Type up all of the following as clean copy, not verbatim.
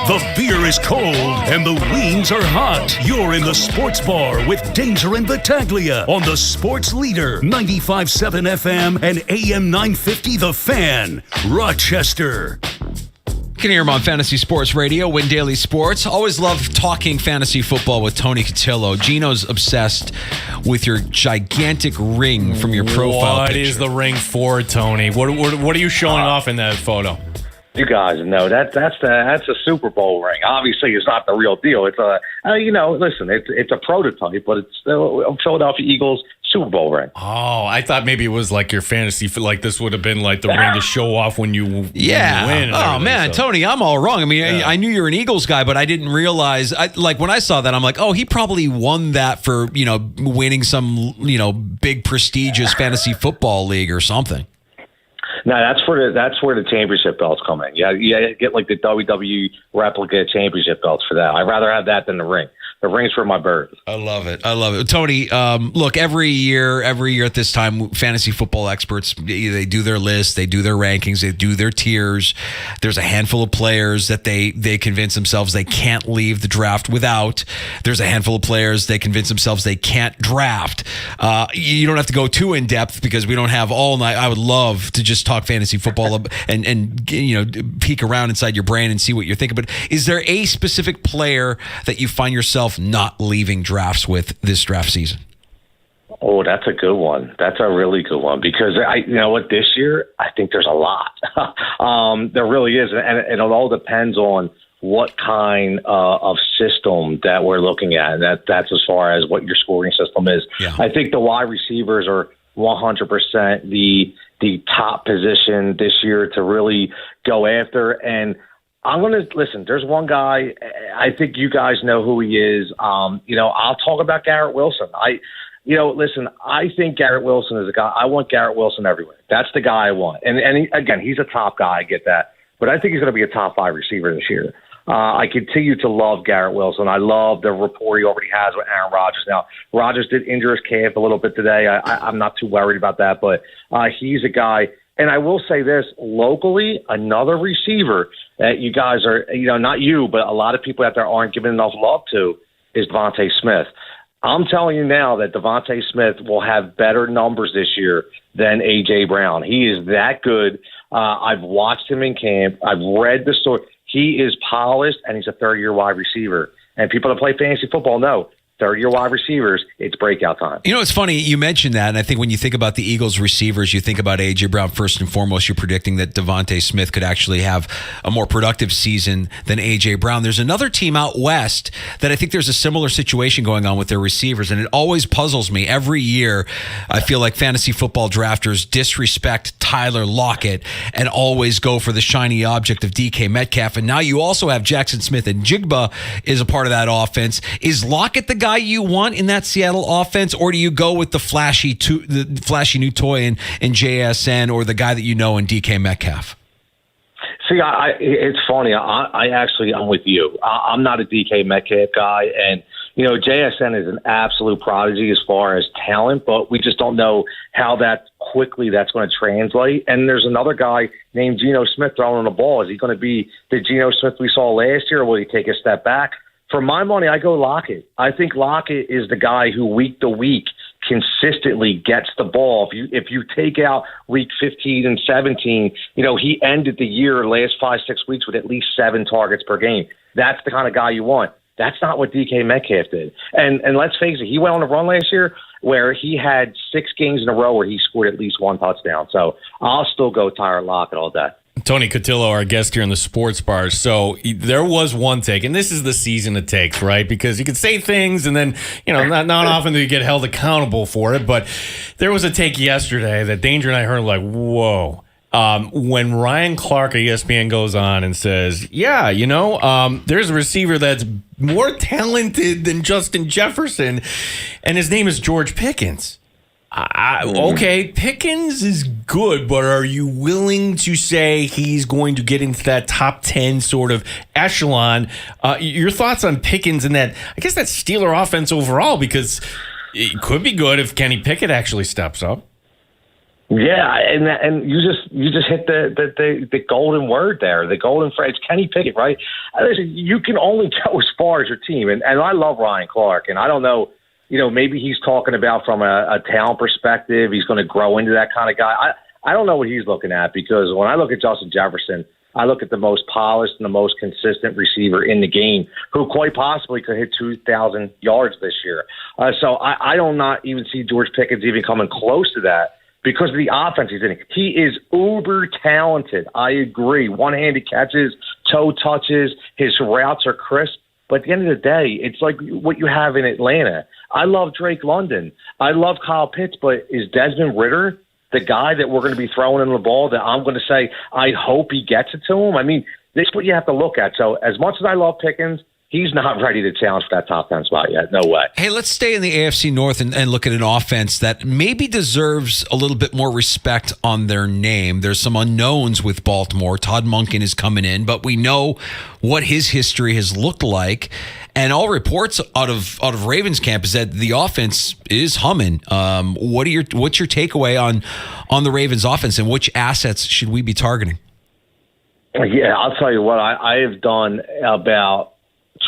The beer is cold and the wings are hot. You're in the sports bar with Danger and Battaglia on the Sports Leader, 95.7 FM and AM 950 The Fan, Rochester. You can hear him on Fantasy Sports Radio, Win Daily Sports. Always love talking fantasy football with Tony Cutillo. Gino's obsessed with your gigantic ring from your profile What picture. is the ring for, Tony? What are you showing off in that photo? You guys know that's a Super Bowl ring. Obviously, it's not the real deal. It's a listen, it's a prototype, but it's still a Philadelphia Eagles Super Bowl ring. Oh, I thought maybe it was like your fantasy. Like this would have been like the ring to show off when you win. Oh man, so. Tony, I'm all wrong. I mean, I knew you were an Eagles guy, but I didn't realize. When I saw that, I'm like, oh, he probably won that for winning some big prestigious fantasy football league or something. No, that's where the championship belts come in. Yeah, get like the WWE replica championship belts for that. I'd rather have that than the ring. The ring's for my bird. I love it. Tony, look, every year at this time, fantasy football experts, they do their lists, they do their rankings, they do their tiers. There's a handful of players that they convince themselves they can't leave the draft without. There's a handful of players they convince themselves they can't draft. You don't have to go too in-depth because we don't have all night. I would love to just talk fantasy football and peek around inside your brain and see what you're thinking. But is there a specific player that you find yourself not leaving drafts with this draft season? Oh, that's a good one. That's a really good one because this year I think there's a lot. There really is, and it all depends on what kind of system that we're looking at, and that's as far as what your scoring system is. Yeah. I think the wide receivers are 100% the top position this year to really go after. And I'm going to listen. There's one guy. I think you guys know who he is. I'll talk about Garrett Wilson. I think Garrett Wilson is a guy. I want Garrett Wilson everywhere. That's the guy I want. And he's a top guy. I get that. But I think he's going to be a top 5 receiver this year. I continue to love Garrett Wilson. I love the rapport he already has with Aaron Rodgers. Now, Rodgers did injure his calf a little bit today. I'm not too worried about that, but he's a guy. And I will say this, locally, another receiver that you guys are, not you, but a lot of people out there aren't giving enough love to is Devontae Smith. I'm telling you now that Devontae Smith will have better numbers this year than A.J. Brown. He is that good. I've watched him in camp. I've read the story. He is polished, and he's a third-year wide receiver. And people that play fantasy football know third-year wide receivers, it's breakout time. It's funny. You mentioned that, and I think when you think about the Eagles receivers, you think about A.J. Brown first and foremost. You're predicting that Devontae Smith could actually have a more productive season than A.J. Brown. There's another team out west that I think there's a similar situation going on with their receivers, and it always puzzles me. Every year, I feel like fantasy football drafters disrespect Tyler Lockett and always go for the shiny object of DK Metcalf. And now you also have Jackson Smith and Jigsaw is a part of that offense. Is Lockett the guy you want in that Seattle offense, or do you go with the flashy new toy in JSN or the guy that in DK Metcalf? See, it's funny. I'm with you. I'm not a DK Metcalf guy, and JSN is an absolute prodigy as far as talent, but we just don't know how quickly that's going to translate. And there's another guy named Geno Smith throwing the ball. Is he going to be the Geno Smith we saw last year, or will he take a step back? For my money, I go Lockett. I think Lockett is the guy who week to week consistently gets the ball. If you take out week 15 and 17, he ended the year last 5-6 weeks with at least 7 targets per game. That's the kind of guy you want. That's not what DK Metcalf did. And let's face it, he went on a run last year where he had 6 games in a row where he scored at least 1 touchdown. So I'll still go Tyler Lockett all day. Tony Cutillo, our guest here in the sports bar. So there was one take, and this is the season of takes, right? Because you can say things, and then not often do you get held accountable for it. But there was a take yesterday that Danger and I heard, like, whoa. When Ryan Clark of ESPN goes on and says, there's a receiver that's more talented than Justin Jefferson, and his name is George Pickens. Okay, Pickens is good, but are you willing to say he's going to get into that top 10 sort of echelon? Your thoughts on Pickens and that Steeler offense overall, because it could be good if Kenny Pickett actually steps up. Yeah, and you just hit the golden word there, the golden phrase. Kenny Pickett, right? Listen, you can only go as far as your team, and I love Ryan Clark, and I don't know, maybe he's talking about from a talent perspective, he's going to grow into that kind of guy. I don't know what he's looking at, because when I look at Justin Jefferson, I look at the most polished and the most consistent receiver in the game, who quite possibly could hit 2,000 yards this year. So I don't not even see George Pickens even coming close to that, because of the offense he's in. He is uber talented. I agree. One-handed catches, toe touches, his routes are crisp. But at the end of the day, it's like what you have in Atlanta. I love Drake London. I love Kyle Pitts, but is Desmond Ridder the guy that we're going to be throwing in the ball that I'm going to say, I hope he gets it to him? I mean, this is what you have to look at. So as much as I love Pickens, he's not ready to challenge for that top 10 spot yet. No way. Hey, let's stay in the AFC North and look at an offense that maybe deserves a little bit more respect on their name. There's some unknowns with Baltimore. Todd Monken is coming in, but we know what his history has looked like. And all reports out of Ravens camp is that the offense is humming. What's your takeaway on the Ravens offense, and which assets should we be targeting? Yeah, I'll tell you what, I have done about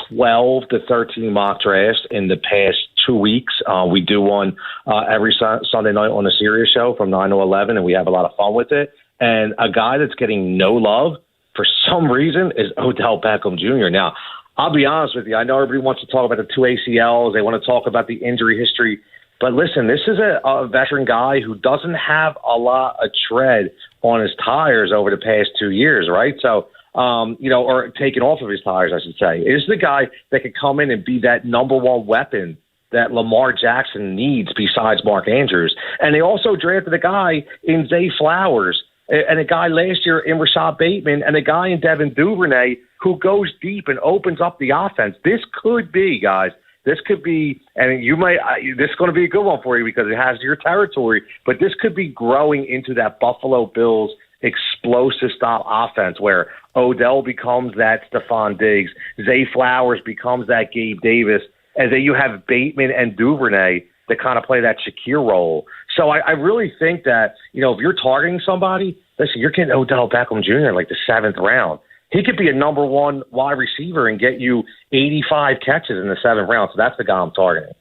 12 to 13 mock drafts in the past 2 weeks. We do one every Sunday night on the Sirius show from 9 to 11, and we have a lot of fun with it. And a guy that's getting no love for some reason is Odell Beckham Jr. Now, I'll be honest with you. I know everybody wants to talk about the 2 ACLs. They want to talk about the injury history. But listen, this is a veteran guy who doesn't have a lot of tread on his tires over the past 2 years, right? So, or taken off of his tires, I should say. Is the guy that could come in and be that number one weapon that Lamar Jackson needs besides Mark Andrews. And they also drafted a guy in Zay Flowers and a guy last year in Rashad Bateman and a guy in Devin Duvernay who goes deep and opens up the offense. This could be, guys. This could be, and you might. This is going to be a good one for you because it has your territory. But this could be growing into that Buffalo Bills explosive style offense where Odell becomes that Stephon Diggs, Zay Flowers becomes that Gabe Davis, and then you have Bateman and Duvernay that kind of play that Shakir role. So I really think that, if you're targeting somebody, listen, you're getting Odell Beckham Jr. in like the 7th round. He could be a number one wide receiver and get you 85 catches in the 7th round. So that's the guy I'm targeting.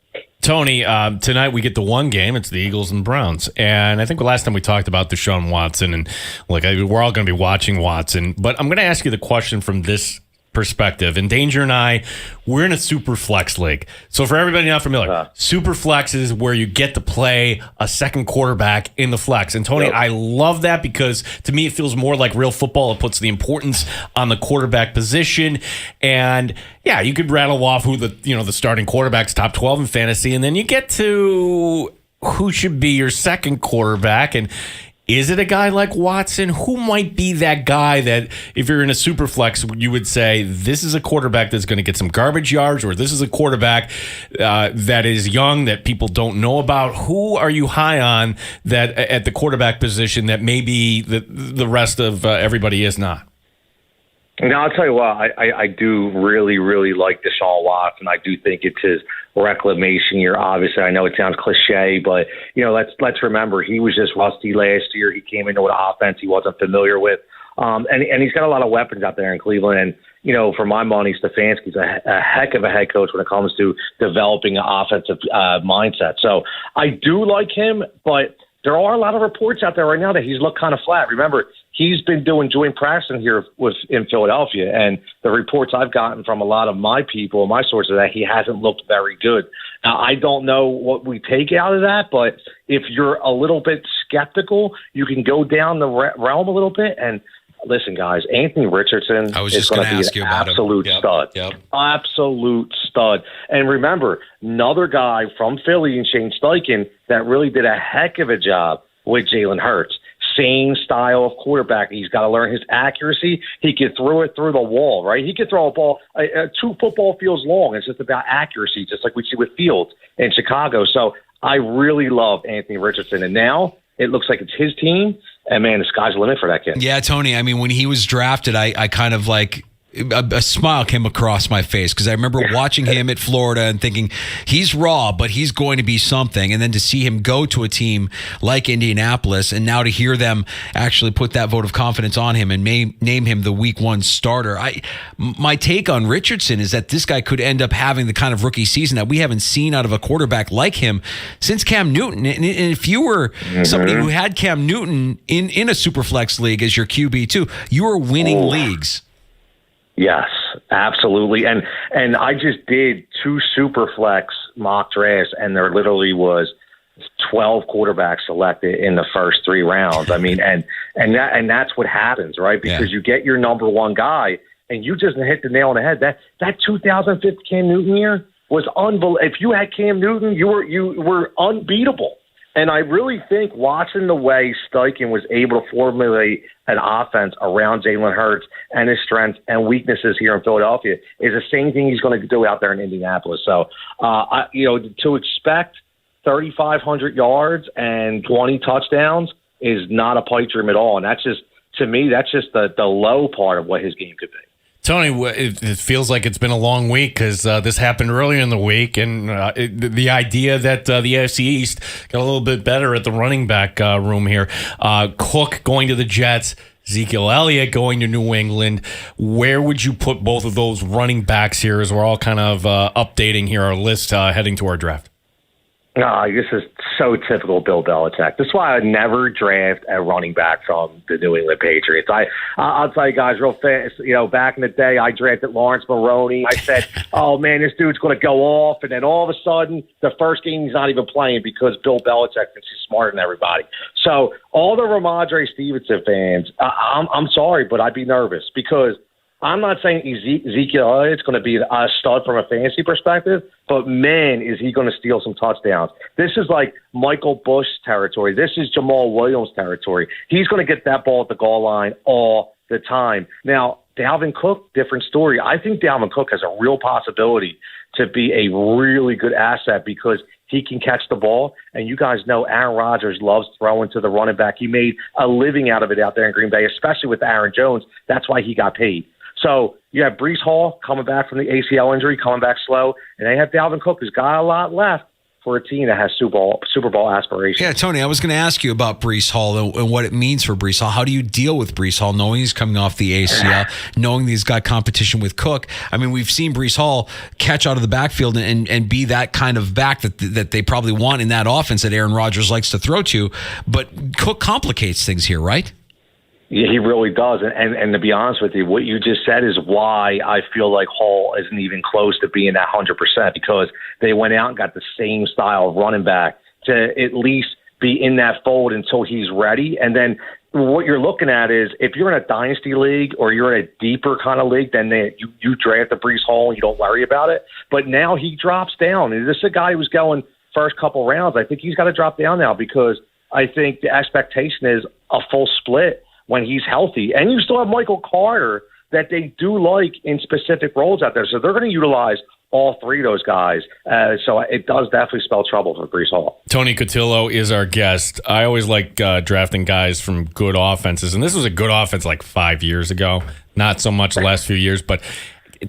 Tony, tonight we get the one game. It's the Eagles and Browns. And I think the last time we talked about Deshaun Watson, and look, we're all going to be watching Watson. But I'm going to ask you the question from this perspective. And Danger and I, we're in a super flex league. So for everybody not familiar, super flex is where you get to play a second quarterback in the flex. And Tony, I love that because to me it feels more like real football. It puts the importance on the quarterback position. And yeah, you could rattle off who the starting quarterback's top 12 in fantasy, and then you get to who should be your second quarterback. And is it a guy like Watson? Who might be that guy that, if you're in a super flex, you would say, this is a quarterback that's going to get some garbage yards, or this is a quarterback that is young that people don't know about? Who are you high on that at the quarterback position that maybe the rest of everybody is not? Now, I'll tell you what, I do really, really like Deshaun Watson. I do think it's his reclamation year. Obviously, I know it sounds cliche, but, let's remember, he was just rusty last year. He came into an offense he wasn't familiar with. And he's got a lot of weapons out there in Cleveland. And, for my money, Stefanski's a heck of a head coach when it comes to developing an offensive mindset. So I do like him, but there are a lot of reports out there right now that he's looked kind of flat. Remember, he's been doing joint practicing here in Philadelphia, and the reports I've gotten from a lot of my people, my sources, that he hasn't looked very good. Now, I don't know what we take out of that, but if you're a little bit skeptical, you can go down the realm a little bit. And listen, guys, Anthony Richardson is going to be an absolute stud. Yep. Absolute stud. And remember, another guy from Philly and Shane Steichen that really did a heck of a job with Jalen Hurts. Same style of quarterback. He's got to learn his accuracy. He could throw it through the wall, right? He could throw a ball 2 football fields long. It's just about accuracy, just like we see with Fields in Chicago. So I really love Anthony Richardson. And now it looks like it's his team. And, man, the sky's the limit for that kid. Yeah, Tony, I mean, when he was drafted, I kind of a smile came across my face because I remember watching him at Florida and thinking he's raw, but he's going to be something. And then to see him go to a team like Indianapolis, and now to hear them actually put that vote of confidence on him and name him the Week 1 starter. My take on Richardson is that this guy could end up having the kind of rookie season that we haven't seen out of a quarterback like him since Cam Newton. And if you were somebody who had Cam Newton in a super flex league as your QB2, you were winning leagues. Yes, absolutely. And I just did 2 Superflex mock drafts, and there literally was 12 quarterbacks selected in the first 3 rounds. I mean, and that's what happens, right? Because you get your number 1 guy, and you just hit the nail on the head. That 2015 Cam Newton year was unbelievable. If you had Cam Newton, you were unbeatable. And I really think watching the way Steichen was able to formulate an offense around Jalen Hurts and his strengths and weaknesses here in Philadelphia is the same thing he's going to do out there in Indianapolis. So, to expect 3,500 yards and 20 touchdowns is not a pipe dream at all. And that's just, to me, that's just the low part of what his game could be. Tony, it feels like it's been a long week because this happened earlier in the week, and the idea that the AFC East got a little bit better at the running back room here. Cook going to the Jets, Ezekiel Elliott going to New England. Where would you put both of those running backs here as we're all kind of updating here our list heading to our draft? This is so typical Bill Belichick. That's why I would never draft a running back from the New England Patriots. I'll tell you guys real fast, back in the day, I drafted Lawrence Maroney. I said, oh, man, this dude's going to go off. And then all of a sudden, the first game he's not even playing because Bill Belichick thinks he's smarter than everybody. So all the Ramondre Stevenson fans, I'm sorry, but I'd be nervous because I'm not saying Ezekiel Elliott's going to be a stud from a fantasy perspective, but man, is he going to steal some touchdowns. This is like Michael Bush territory. This is Jamal Williams territory. He's going to get that ball at the goal line all the time. Now, Dalvin Cook, different story. I think Dalvin Cook has a real possibility to be a really good asset because he can catch the ball. And you guys know Aaron Rodgers loves throwing to the running back. He made a living out of it out there in Green Bay, especially with Aaron Jones. That's why he got paid. So you have Breece Hall coming back from the ACL injury, coming back slow, and they have Dalvin Cook, who's got a lot left for a team that has Super Bowl aspirations. Yeah, Tony, I was going to ask you about Breece Hall and what it means for Breece Hall. How do you deal with Breece Hall, knowing he's coming off the ACL, knowing he's got competition with Cook? I mean, we've seen Breece Hall catch out of the backfield and be that kind of back that they probably want in that offense that Aaron Rodgers likes to throw to, but Cook complicates things here, right? Yeah, he really does. And to be honest with you, what you just said is why I feel like Hall isn't even close to being that 100% because they went out and got the same style of running back to at least be in that fold until he's ready. And then what you're looking at is if you're in a dynasty league or you're in a deeper kind of league, then you draft the Breece Hall and you don't worry about it. But now he drops down. And this is a guy who was going first couple rounds. I think he's got to drop down now because I think the expectation is a full split when he's healthy. And you still have Michael Carter that they do like in specific roles out there. So they're going to utilize all 3 of those guys. So it does definitely spell trouble for Breece Hall. Tony Cutillo is our guest. I always like drafting guys from good offenses. And this was a good offense like 5 years ago. Not so much the last few years, but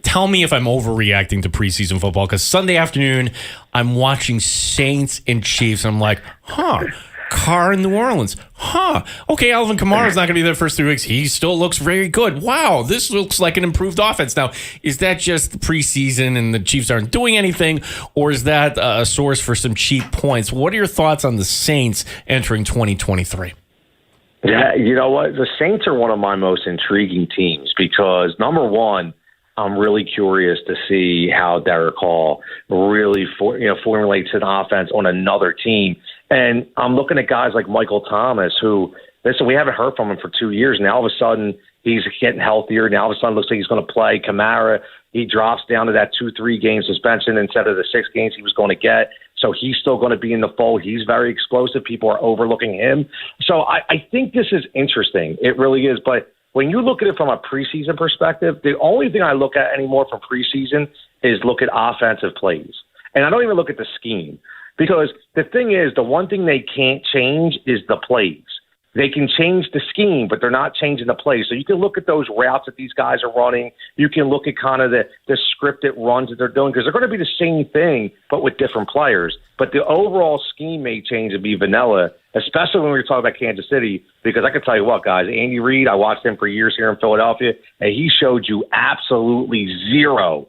tell me if I'm overreacting to preseason football. Because Sunday afternoon, I'm watching Saints and Chiefs. And I'm like, Carr in New Orleans. Okay, Alvin Kamara's not going to be there the first 3 weeks. He still looks very good. Wow, this looks like an improved offense. Now, is that just the preseason and the Chiefs aren't doing anything, or is that a source for some cheap points? What are your thoughts on the Saints entering 2023? Yeah, you know what? The Saints are one of my most intriguing teams because, number one, I'm really curious to see how Derek Hall really formulates an offense on another team. And I'm looking at guys like Michael Thomas, who, listen, we haven't heard from him for 2 years. Now all of a sudden he's getting healthier. Now all of a sudden it looks like he's going to play. Kamara, he drops down to that 2-3 game suspension instead of the 6 games he was going to get. So he's still going to be in the fold. He's very explosive. People are overlooking him. So I think this is interesting. It really is. But when you look at it from a preseason perspective, the only thing I look at anymore from preseason is look at offensive plays. And I don't even look at the scheme because the thing is, the one thing they can't change is the plays. They can change the scheme, but they're not changing the play. So you can look at those routes that these guys are running. You can look at kind of the scripted runs that they're doing, because they're going to be the same thing, but with different players. But the overall scheme may change and be vanilla, especially when we're talking about Kansas City, because I can tell you what, guys, Andy Reid, I watched him for years here in Philadelphia, and he showed you absolutely zero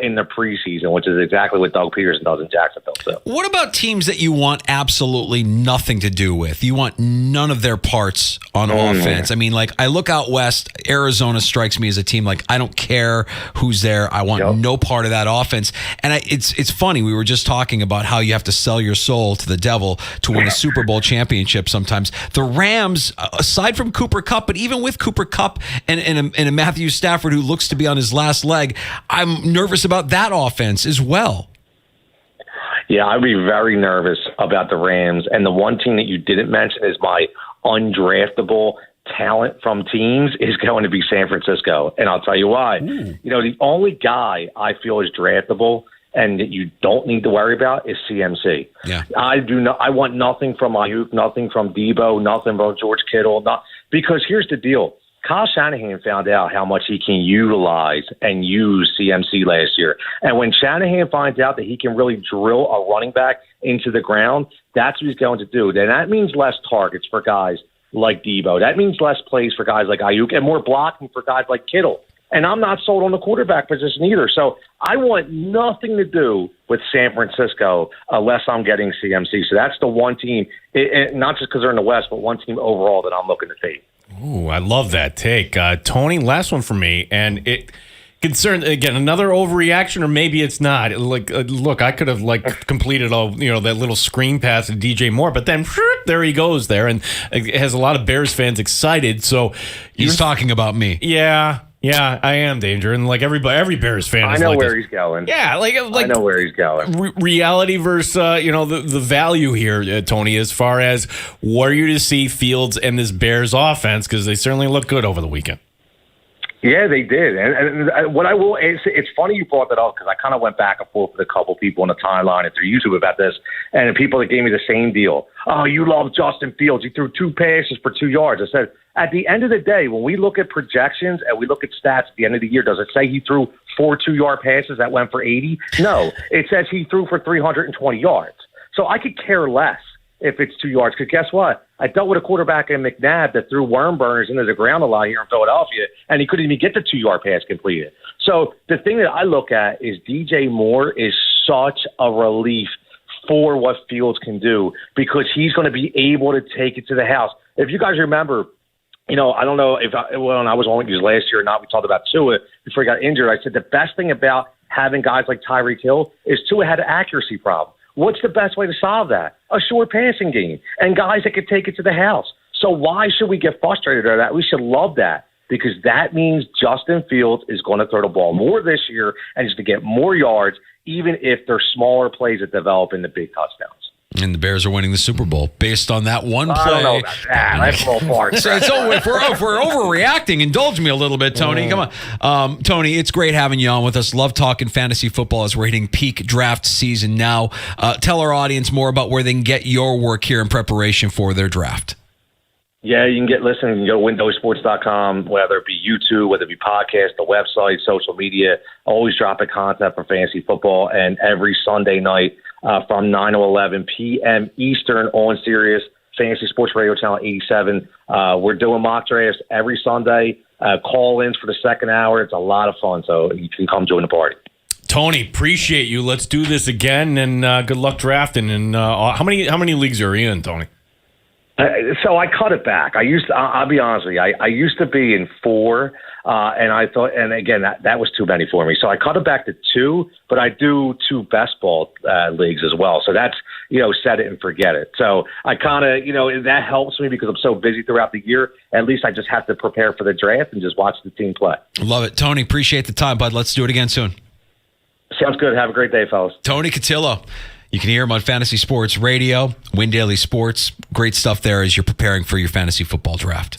in the preseason, which is exactly what Doug Peterson does in Jacksonville. So. What about teams that you want absolutely nothing to do with? You want none of their parts on offense. I mean, like, I look out west, Arizona strikes me as a team like, I don't care who's there. I want no part of that offense. And it's funny. We were just talking about how you have to sell your soul to the devil to win a Super Bowl championship sometimes. The Rams, aside from Cooper Kupp, but even with Cooper Kupp and a Matthew Stafford who looks to be on his last leg, I'm nervous about that offense as well. Yeah, I'd be very nervous about the Rams. And the one team that you didn't mention is my undraftable talent from teams is going to be San Francisco. And I'll tell you why. You know, the only guy I feel is draftable and that you don't need to worry about is CMC. Yeah. I want nothing from Ayuk, nothing from Debo, nothing from George Kittle, because here's the deal. Kyle Shanahan found out how much he can utilize and use CMC last year. And when Shanahan finds out that he can really drill a running back into the ground, that's what he's going to do. Then that means less targets for guys like Debo. That means less plays for guys like Ayuk and more blocking for guys like Kittle. And I'm not sold on the quarterback position either. So I want nothing to do with San Francisco unless I'm getting CMC. So that's the one team, not just because they're in the West, but one team overall that I'm looking to take. Ooh, I love that take. Tony, last one for me. And it concerned, again, another overreaction, or maybe it's not. Look, I could have completed that little screen pass to DJ Moore, but then there he goes there, and it has a lot of Bears fans excited. So he's talking about me. Yeah, I am, Danger, and every Bears fan. I know where he's going. Yeah, I know where he's going. Reality versus the value here, Tony, as far as what are you to see Fields and this Bears offense, because they certainly look good over the weekend. Yeah, they did. And what I will, it's funny you brought that up, because I kind of went back and forth with a couple people on the timeline and through YouTube about this, and people that gave me the same deal. Oh, you love Justin Fields. He threw 2 passes for 2 yards. I said, at the end of the day, when we look at projections and we look at stats at the end of the year, does it say he threw 4 2-yard passes that went for 80? No. It says he threw for 320 yards. So I could care less if it's 2 yards, because guess what? I dealt with a quarterback in McNabb that threw worm burners into the ground a lot here in Philadelphia, and he couldn't even get the 2-yard pass completed. So the thing that I look at is DJ Moore is such a relief for what Fields can do, because he's going to be able to take it to the house. If you guys remember, I don't know when I was on with you last year or not, we talked about Tua before he got injured. I said the best thing about having guys like Tyreek Hill is Tua had an accuracy problem. What's the best way to solve that? A short passing game and guys that could take it to the house. So why should we get frustrated at that? We should love that, because that means Justin Fields is going to throw the ball more this year and is to get more yards, even if they're smaller plays that develop into big touchdowns. And the Bears are winning the Super Bowl based on that one play. I don't know about that. That's a little far. So if we're overreacting, indulge me a little bit, Tony. Come on. Tony, it's great having you on with us. Love talking fantasy football as we're hitting peak draft season now. Tell our audience more about where they can get your work here in preparation for their draft. Yeah, you can you can go to windowsports.com, whether it be YouTube, whether it be podcast, the website, social media. Always dropping content for fantasy football, and every Sunday night from 9 to 11 p.m. Eastern on Sirius Fantasy Sports Radio Channel 87. We're doing mock drafts every Sunday, call-ins for the second hour. It's a lot of fun, so you can come join the party. Tony, appreciate you. Let's do this again, and good luck drafting. And how many leagues are you in, Tony? So I cut it back. I'll be honest with you, I used to be in 4, and I thought, and again, that was too many for me. So I cut it back to 2, but I do 2 best ball leagues as well. So that's, set it and forget it. So I kind of, that helps me because I'm so busy throughout the year. At least I just have to prepare for the draft and just watch the team play. Love it. Tony, appreciate the time, bud. Let's do it again soon. Sounds good. Have a great day, fellas. Tony Cutillo. You can hear him on Fantasy Sports Radio, Win Daily Sports. Great stuff there as you're preparing for your fantasy football draft.